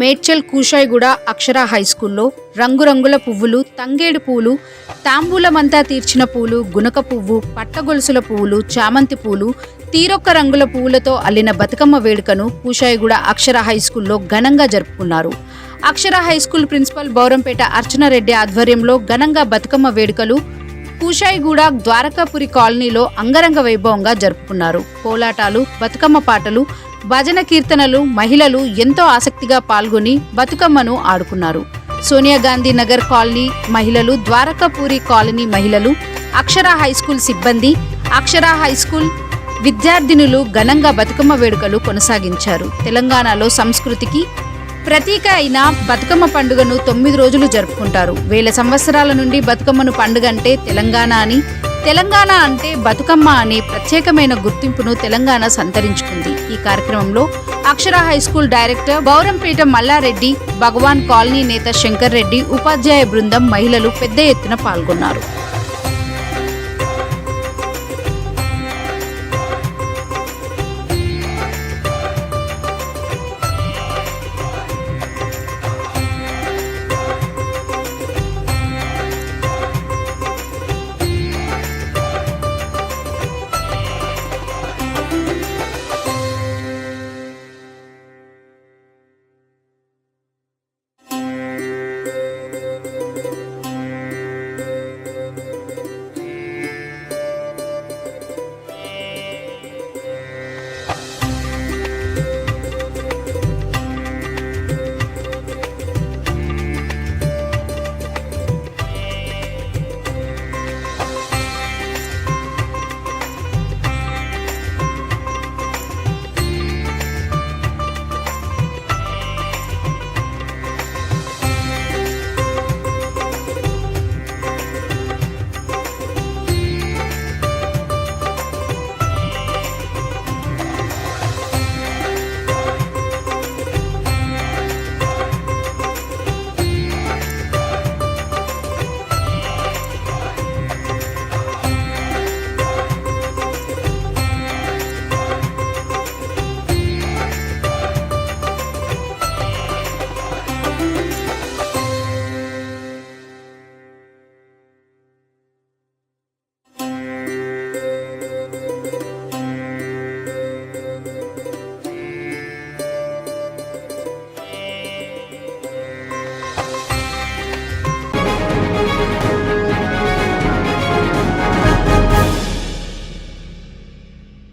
మేడ్చల్ కూషాయిగూడ అక్షర high స్కూల్లో రంగురంగుల పువ్వులు, తంగేడు పూలు, తాంబూలమంతా తీర్చిన పూలు, గునక పువ్వు, పట్టగొలుసుల పువ్వులు, చామంతి పూలు, తీరొక్క రంగుల పువ్వులతో అల్లిన బతుకమ్మ వేడుకను కూషాయిగూడ అక్షర హై స్కూల్లో ఘనంగా జరుపుకున్నారు. Akshara high school principal Bowrampet Archana Reddy ఆధ్వర్యంలో ఘనంగా బతుకమ్మ వేడుకలు కూషాయిగూడ ద్వారకాపురి కాలనీలో అంగరంగ వైభవంగా జరుపుకున్నారు. కోలాటాలు, బతుకమ్మ పాటలు, భజన కీర్తనలు, మహిళలు ఎంతో ఆసక్తిగా పాల్గొని బతుకమ్మను ఆడుకున్నారు. సోనియా గాంధీ నగర్ కాలనీ మహిళలు, ద్వారకాపురి కాలనీ మహిళలు, అక్షర హై స్కూల్ సిబ్బంది, అక్షర హై స్కూల్ విద్యార్థినులు ఘనంగా బతుకమ్మ వేడుకలు కొనసాగించారు. తెలంగాణలో సంస్కృతికి ప్రతీక అయిన బతుకమ్మ పండుగను 9 రోజులు జరుపుకుంటారు. వేల సంవత్సరాల నుండి బతుకమ్మను పండుగ అంటే తెలంగాణ అని, తెలంగాణ అంటే బతుకమ్మ అనే ప్రత్యేకమైన గుర్తింపును తెలంగాణ సంతరించుకుంది. ఈ కార్యక్రమంలో Akshara high school director Bowrampet Malla Reddy, Bhagwan colony నేత శంకర్ రెడ్డి, ఉపాధ్యాయ బృందం, మహిళలు పెద్ద ఎత్తున పాల్గొన్నారు.